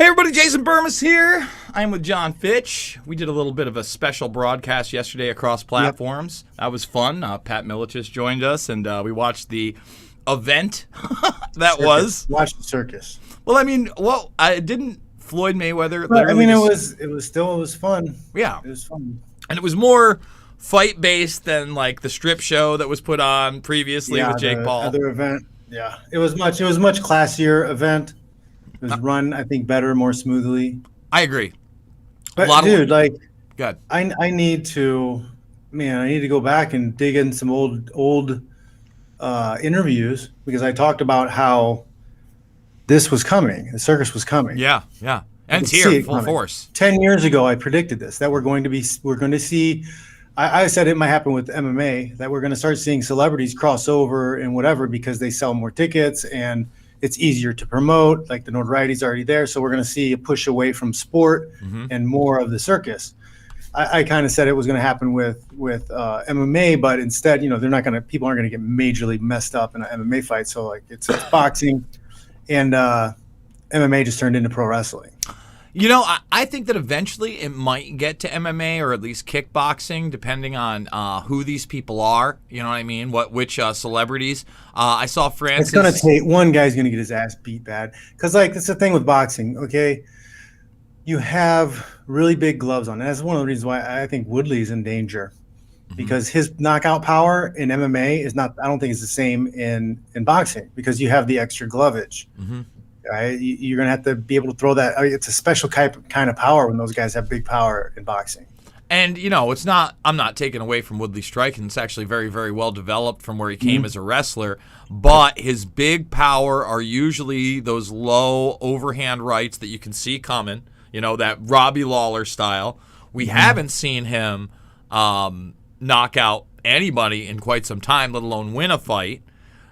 Hey everybody, Jason Burmis here. I'm with John Fitch. We did a little bit of a special broadcast yesterday across platforms. Yep. That was fun. Pat Milichis joined us, and we watched the event that was. Watched the circus. Well, I mean, I didn't Floyd Mayweather. But, I mean, it was fun. Yeah, it was fun, and it was more fight based than like the strip show that was put on previously with Jake Paul. Other event. Yeah, it was much classier event. It was run, I think, better, more smoothly. I agree. But dude, good. I need to go back and dig in some old interviews, because I talked about how this was coming. The circus was coming. Yeah. And it's here, full force. 10 years ago, I predicted this, that we're going to see. I said it might happen with MMA, that we're going to start seeing celebrities cross over and whatever, because they sell more tickets and it's easier to promote, like the notoriety's already there. So we're going to see a push away from sport and more of the circus. I kind of said it was going to happen with MMA, but instead, people aren't going to get majorly messed up in an MMA fight. So like it's boxing, and MMA just turned into pro wrestling. I think that eventually it might get to MMA or at least kickboxing, depending on who these people are. You know what I mean? Which celebrities? I saw Francis. It's going to take one guy's going to get his ass beat bad, because it's the thing with boxing. Okay, you have really big gloves on. And that's one of the reasons why I think Woodley's in danger, because his knockout power in MMA is not. I don't think it's the same in boxing, because you have the extra glovage. Right? You're going to have to be able to throw that. It's a special kind of power when those guys have big power in boxing. And, it's not – I'm not taking away from Woodley striking. It's actually very, very well developed from where he came as a wrestler. But his big power are usually those low overhand rights that you can see coming, that Robbie Lawler style. We haven't seen him knock out anybody in quite some time, let alone win a fight.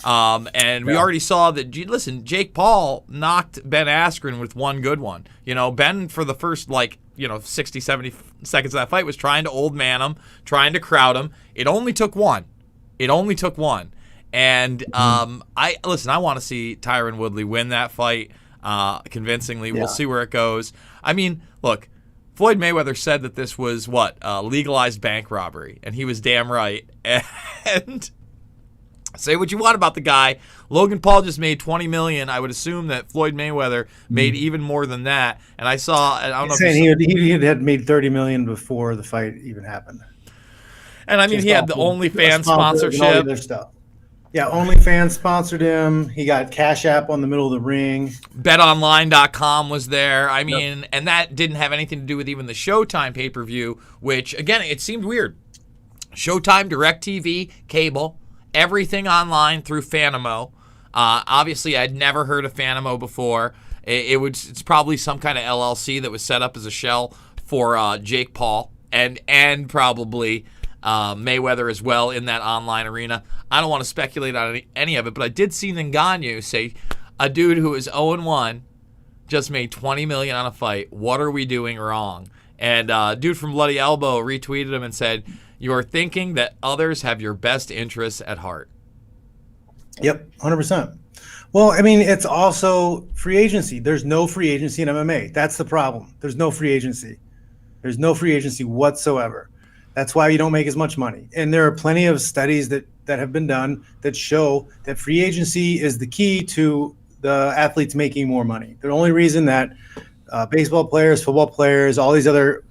We already saw that, Jake Paul knocked Ben Askren with one good one. Ben, for the first 60, 70 seconds of that fight, was trying to old man him, trying to crowd him. It only took one. And I want to see Tyron Woodley win that fight convincingly. We'll see where it goes. I mean, look, Floyd Mayweather said that this was legalized bank robbery, and he was damn right. And say what you want about the guy. Logan Paul just made $20 million. I would assume that Floyd Mayweather made even more than that. And I saw, I don't know. He had made $30 million before the fight even happened. And I mean, he had the OnlyFans sponsorship. Their stuff. Yeah, OnlyFans sponsored him. He got Cash App on the middle of the ring. BetOnline.com was there. I mean, and that didn't have anything to do with even the Showtime pay-per-view, which, again, it seemed weird. Showtime, DirecTV, cable, everything online through Fanimo. Obviously, I'd never heard of Fanimo before. It's probably some kind of LLC that was set up as a shell for Jake Paul and probably Mayweather as well in that online arena. I don't want to speculate on any of it, but I did see Ngannou say, a dude who is 0-1 just made $20 million on a fight. What are we doing wrong? And dude from Bloody Elbow retweeted him and said, "You are thinking that others have your best interests at heart." Yep, 100%. Well, I mean, it's also free agency. There's no free agency in MMA. That's the problem. There's no free agency. There's no free agency whatsoever. That's why you don't make as much money. And there are plenty of studies that have been done that show that free agency is the key to the athletes making more money. The only reason that baseball players, football players, all these other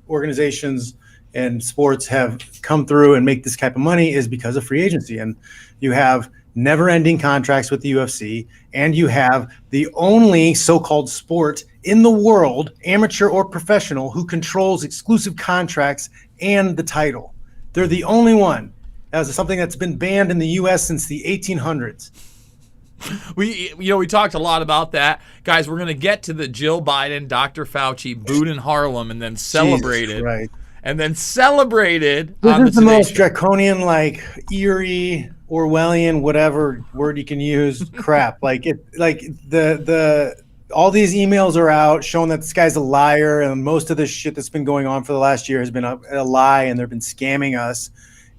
organizations and sports have come through and make this type of money is because of free agency. And you have never-ending contracts with the UFC, and you have the only so-called sport in the world, amateur or professional, who controls exclusive contracts and the title. They're the only one. That was something that's been banned in the U.S. since the 1800s. We talked a lot about that. Guys, we're going to get to the Jill Biden, Dr. Fauci, boot in Harlem, and then celebrated. Right. And then celebrated. This is the most draconian, eerie, Orwellian, whatever word you can use, crap. All these emails are out showing that this guy's a liar, and most of the shit that's been going on for the last year has been a lie, and they've been scamming us.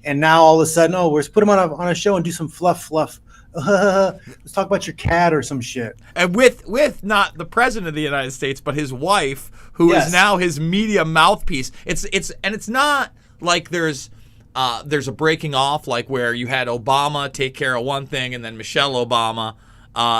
And now all of a sudden, let's put him on a show and do some fluff Let's talk about your cat or some shit. And with not the president of the United States, but his wife, who is Yes. now his media mouthpiece. It's not like there's a breaking off, like where you had Obama take care of one thing and then Michelle Obama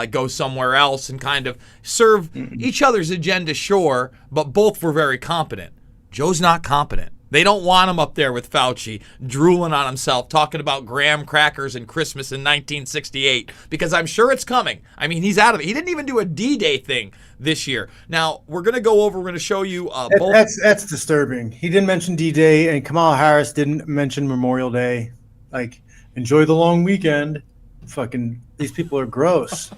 go somewhere else and kind of serve each other's agenda, sure, but both were very competent. Joe's not competent. They don't want him up there with Fauci, drooling on himself, talking about graham crackers and Christmas in 1968, because I'm sure it's coming. I mean, he's out of it. He didn't even do a D-Day thing this year. Now, we're going to show you both. That's disturbing. He didn't mention D-Day, and Kamala Harris didn't mention Memorial Day. Like, enjoy the long weekend. Fucking, these people are gross.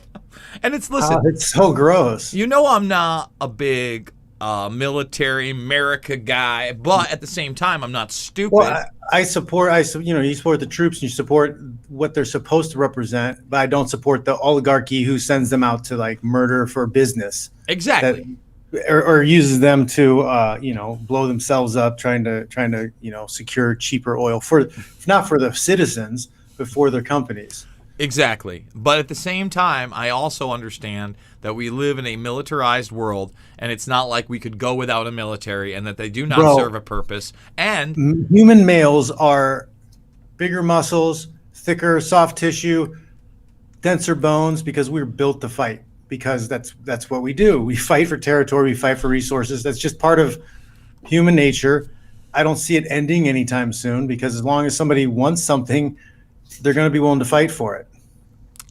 And listen, it's so gross. You know I'm not a big military America guy, but at the same time, I'm not stupid. Well, you support the troops and you support what they're supposed to represent, but I don't support the oligarchy who sends them out to like murder for business. Exactly. Or uses them to blow themselves up trying to secure cheaper oil not for the citizens but for their companies. Exactly. But at the same time, I also understand that we live in a militarized world, and it's not like we could go without a military, and that they do not serve a purpose. And human males are bigger muscles, thicker soft tissue, denser bones, because we're built to fight. Because that's what we do. We fight for territory. We fight for resources. That's just part of human nature. I don't see it ending anytime soon, because as long as somebody wants something, they're going to be willing to fight for it.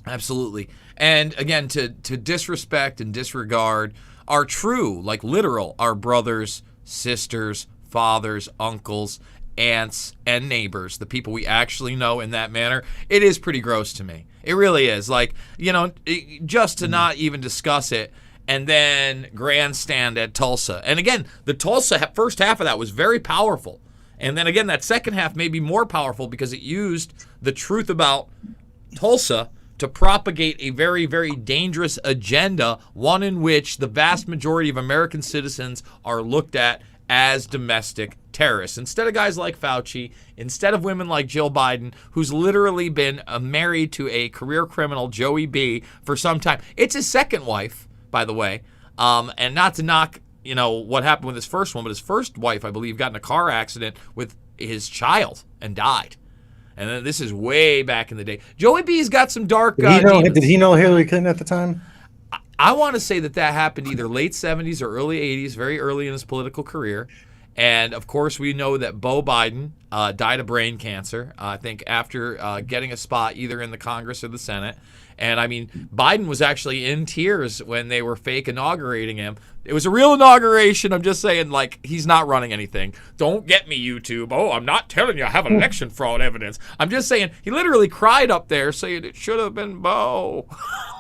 Absolutely. And again, to disrespect and disregard our true, like literal, our brothers, sisters, fathers, uncles, aunts, and neighbors, the people we actually know in that manner, it is pretty gross to me. It really is. Like, just to not even discuss it and then grandstand at Tulsa. And again, the Tulsa first half of that was very powerful. And then again, that second half may be more powerful because it used the truth about Tulsa to propagate a very, very dangerous agenda, one in which the vast majority of American citizens are looked at as domestic terrorists. Instead of guys like Fauci, instead of women like Jill Biden, who's literally been married to a career criminal, Joey B., for some time. It's his second wife, by the way, and not to knock what happened with his first one, but his first wife, I believe, got in a car accident with his child and died. And then this is way back in the day. Joey B's got some dark. Did he know Hillary Clinton at the time? I want to say that happened either late 70s or early 80s, very early in his political career. And, of course, we know that Beau Biden died of brain cancer, I think, after getting a spot either in the Congress or the Senate. And, I mean, Biden was actually in tears when they were fake inaugurating him. It was a real inauguration. I'm just saying, like, he's not running anything. Don't get me, YouTube. Oh, I'm not telling you I have election fraud evidence. I'm just saying he literally cried up there saying it should have been Beau.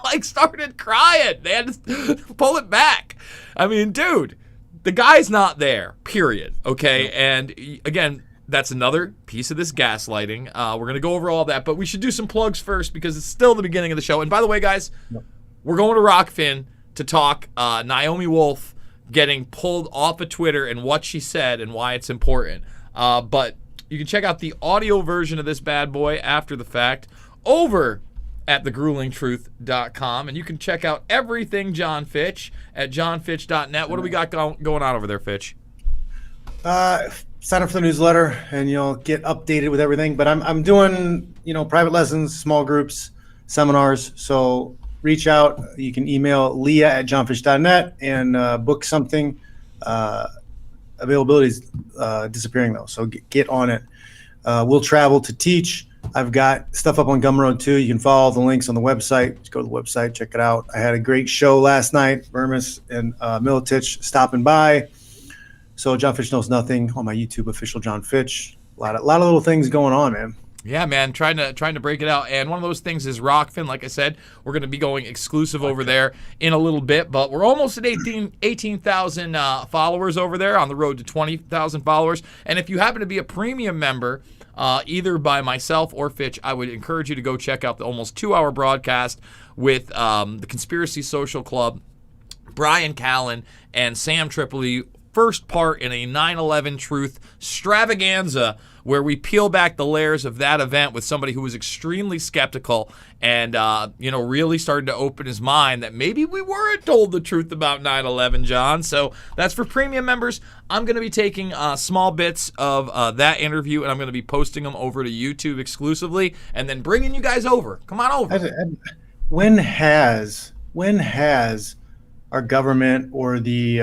Like, started crying. They had to pull it back. I mean, dude, the guy's not there, period. Okay? And, again, that's another piece of this gaslighting. We're going to go over all that, but we should do some plugs first because it's still the beginning of the show. And by the way, guys, we're going to Rockfin to talk Naomi Wolf getting pulled off of Twitter and what she said and why it's important. But you can check out the audio version of this bad boy after the fact over at thegruelingtruth.com. And you can check out everything John Fitch at johnfitch.net. What do we got going on over there, Fitch? Sign up for the newsletter and you'll get updated with everything. But I'm doing private lessons, small groups, seminars. So reach out. You can email Leah at johnfitch.net and book something. Availability is disappearing though, so get on it. We'll travel to teach. I've got stuff up on Gumroad too. You can follow the links on the website. Just go to the website, check it out. I had a great show last night. Vermis and Militich stopping by. So John Fitch Knows Nothing on my YouTube, official John Fitch. A lot of little things going on, man. Yeah, man, trying to break it out. And one of those things is Rockfin. Like I said, we're going to be going exclusive over there in a little bit. But we're almost at 18,000 followers over there, on the road to 20,000 followers. And if you happen to be a premium member, either by myself or Fitch, I would encourage you to go check out the almost 2-hour broadcast with the Conspiracy Social Club, Brian Callen, and Sam Tripoli first part in a 9/11 truth extravaganza where we peel back the layers of that event with somebody who was extremely skeptical and, really started to open his mind that maybe we weren't told the truth about 9/11, John. So that's for premium members. I'm going to be taking small bits of that interview, and I'm going to be posting them over to YouTube exclusively and then bringing you guys over. Come on over. When has our government or the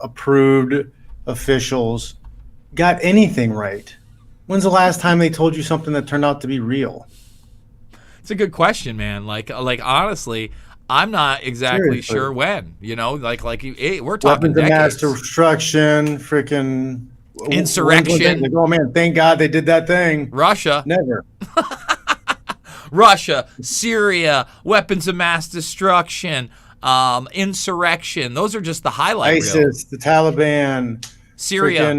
approved officials got anything right? When's the last time they told you something that turned out to be real? It's a good question, man. Like honestly, I'm not exactly sure when. We're talking weapons of mass decades. Destruction, freaking Insurrection. Like, oh man, thank God they did that thing. Russia. Never. Russia, Syria, weapons of mass destruction, insurrection. Those are just the highlight ISIS, reels. the Taliban, Syria.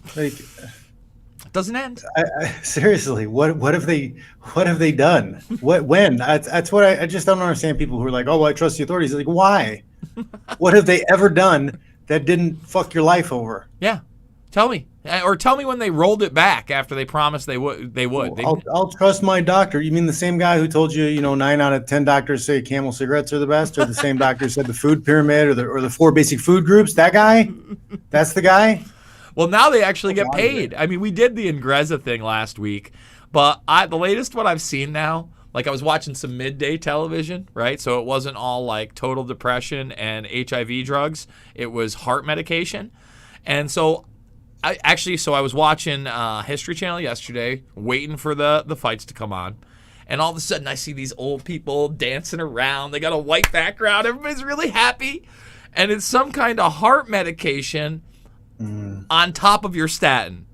Freaking, Doesn't end. Seriously, what have they done? When? That's what I just don't understand. People who are like, oh, well, I trust the authorities. Like, why? What have they ever done that didn't fuck your life over? Yeah, tell me, or tell me when they rolled it back after they promised they would. I'll trust my doctor. You mean the same guy who told you, 9 out of 10 doctors say Camel cigarettes are the best, or the same doctor who said the food pyramid or the 4 basic food groups? That guy? That's the guy? Well, now they actually get paid. I mean, we did the Ingrezza thing last week, but the latest one I've seen now, like I was watching some midday television, right? So it wasn't all like total depression and HIV drugs. It was heart medication. And so I was watching History Channel yesterday, waiting for the fights to come on. And all of a sudden I see these old people dancing around. They got a white background. Everybody's really happy. And it's some kind of heart medication on top of your statin.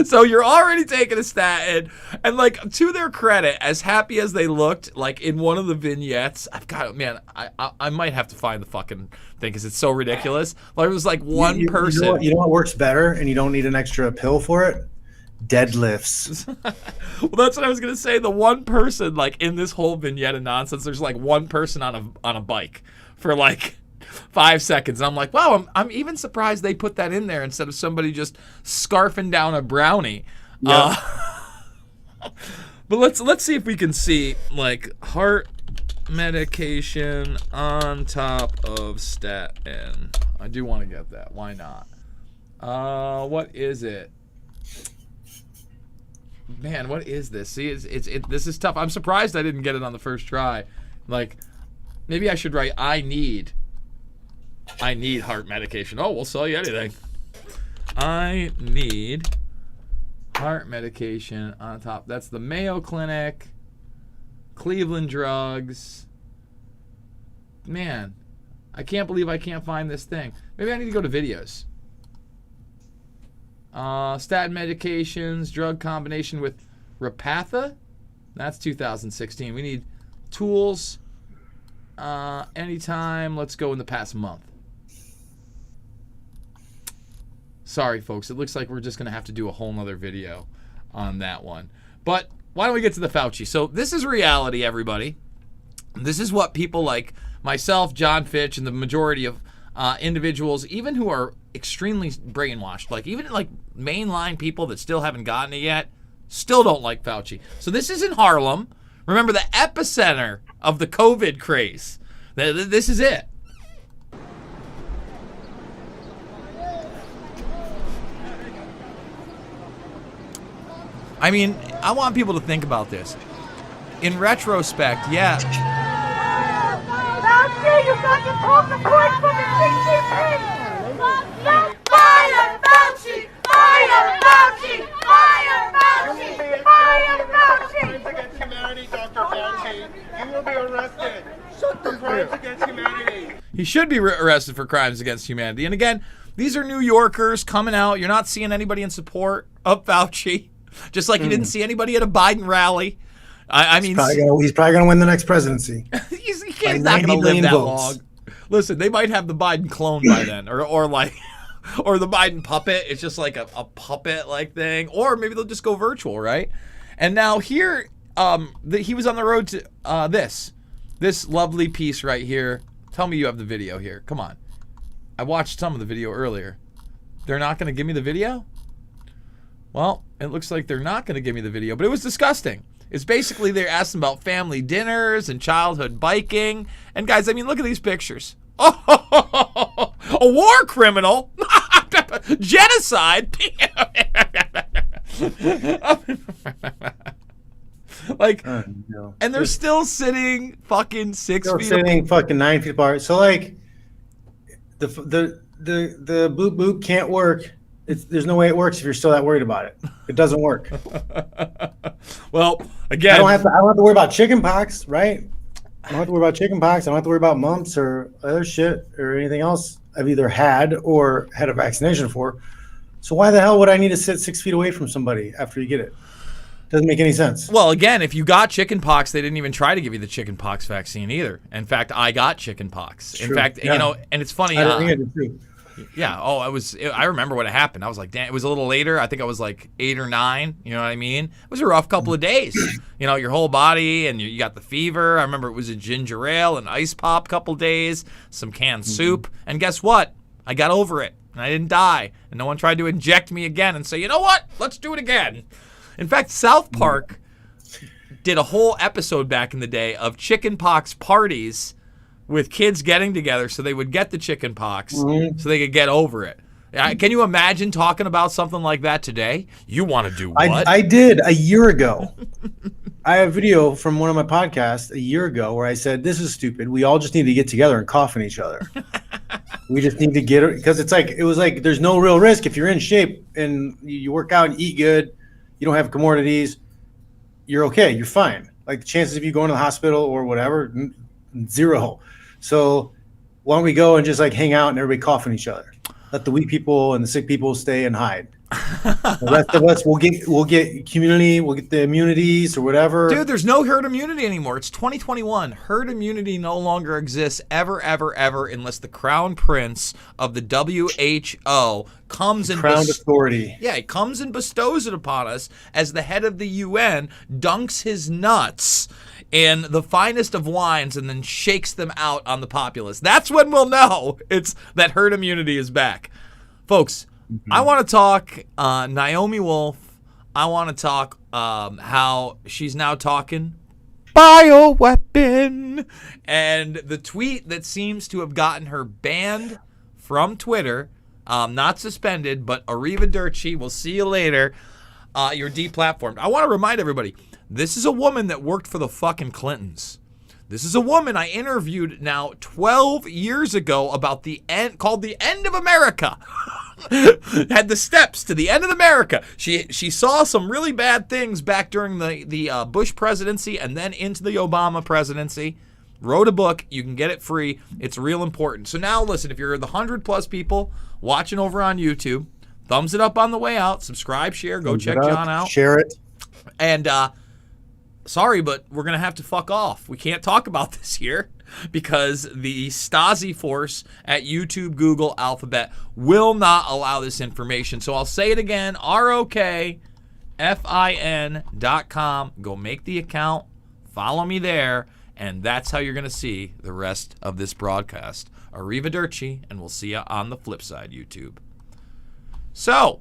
So you're already taking a statin, and like, to their credit, as happy as they looked, like in one of the vignettes, I might have to find the fucking thing because it's so ridiculous. Like, it was like one person. You know what works better, and you don't need an extra pill for it? Deadlifts. Well, that's what I was gonna say. The one person, like, in this whole vignette of nonsense, there's like one person on a bike for like 5 seconds. And I'm like, wow, I'm even surprised they put that in there instead of somebody just scarfing down a brownie. Yep. But let's see if we can see like heart medication on top of statin. I do want to get that. Why not? What is it? Man, what is this? See, this is tough. I'm surprised I didn't get it on the first try. Like, maybe I should write I need heart medication. Oh, we'll sell you anything. I need heart medication on top. That's the Mayo Clinic, Cleveland Drugs. Man, I can't believe I can't find this thing. Maybe I need to go to videos. Statin medications, drug combination with Repatha. That's 2016. We need tools. Anytime. Let's go in the past month. Sorry, folks. It looks like we're just going to have to do a whole nother video on that one. But why don't we get to the Fauci? So this is reality, everybody. This is what people like myself, John Fitch, and the majority of individuals, even who are extremely brainwashed, like even like mainline people that still haven't gotten it yet, still don't like Fauci. So this is in Harlem. Remember, the epicenter of the COVID craze. This is it. I mean, I want people to think about this. In retrospect, yeah. Fauci, you got to pull the cord from the CCP! Fire Fauci! Fire Fauci! Fire Fauci! Fire Fauci! Crimes against humanity, Dr. Fauci. You will be arrested for crimes against humanity. He should be arrested for crimes against humanity. And again, these are New Yorkers coming out. You're not seeing anybody in support of Fauci. Just like you didn't see anybody at a Biden rally. I mean, he's probably going to win the next presidency. he's not going to live that long. Listen, they might have the Biden clone by then, or the Biden puppet. It's just like a puppet like thing, or maybe they'll just go virtual, right? And now here, he was on the road to this lovely piece right here. Tell me you have the video here. Come on. I watched some of the video earlier. They're not going to give me the video? Well, it looks like they're not going to give me the video, but it was disgusting. It's basically they're asking about family dinners and childhood biking. And guys, I mean, look at these pictures. Oh, a war criminal, genocide. Like, no. And they're still sitting fucking 6 Still feet sitting fucking 9 feet apart. So like, the boop boop can't work. There's no way it works if you're still that worried about it. It doesn't work. Well, again, I don't have to worry about chicken pox, right? I don't have to worry about chicken pox. I don't have to worry about mumps or other shit or anything else I've either had or had a vaccination for. So why the hell would I need to sit 6 feet away from somebody after you get it? Doesn't make any sense. Well, again, if you got chicken pox, they didn't even try to give you the chicken pox vaccine either. In fact, I got chicken pox. In fact, Yeah. you know, and it's funny. I think I did too. Yeah. Oh, I remember what happened. I was like, damn, it was a little later. I think I was like 8 or 9. You know what I mean? It was a rough couple of days. You know, your whole body and you got the fever. I remember it was a ginger ale and ice pop couple days, some canned soup. And guess what? I got over it and I didn't die. And no one tried to inject me again and say, you know what? Let's do it again. In fact, South Park did a whole episode back in the day of chicken pox parties with kids getting together so they would get the chicken pox so they could get over it. Can you imagine talking about something like that today? You want to do what? I did a year ago. I have a video from one of my podcasts a year ago where I said, this is stupid. We all just need to get together and cough on each other. We just need to get it because it was like there's no real risk if you're in shape and you work out and eat good, you don't have commorbidities, you're okay, you're fine. Like the chances of you going to the hospital or whatever, zero. So why don't we go and just like hang out and everybody cough on each other? Let the weak people and the sick people stay and hide. The rest of us, we'll get community, we'll get the immunities or whatever. Dude, there's no herd immunity anymore. It's 2021. Herd immunity no longer exists ever, unless the crown prince of the WHO comes and Crowned authority. Yeah, he comes and bestows it upon us as the head of the UN, dunks his nuts in the finest of wines and then shakes them out on the populace. That's when we'll know it's that herd immunity is back. Folks, I want to talk Naomi Wolf. I want to talk how she's now talking bioweapon. And the tweet that seems to have gotten her banned from Twitter, not suspended, but arrivederci, we'll see you later. You're deplatformed. I want to remind everybody, this is a woman that worked for the fucking Clintons. This is a woman I interviewed now 12 years ago about the end, called The End of America. Had the steps to the end of America. She saw some really bad things back during the Bush presidency and then into the Obama presidency. Wrote a book. You can get it free. It's real important. So now listen, if you're the 100+ people watching over on YouTube, thumbs it up on the way out. Subscribe, share, go check John out. Share it. And sorry, but we're going to have to fuck off. We can't talk about this here because the Stasi force at YouTube, Google, Alphabet will not allow this information. So I'll say it again, ROKFIN.com. Go make the account, follow me there, and that's how you're going to see the rest of this broadcast. Arrivederci, and we'll see you on the flip side, YouTube. So...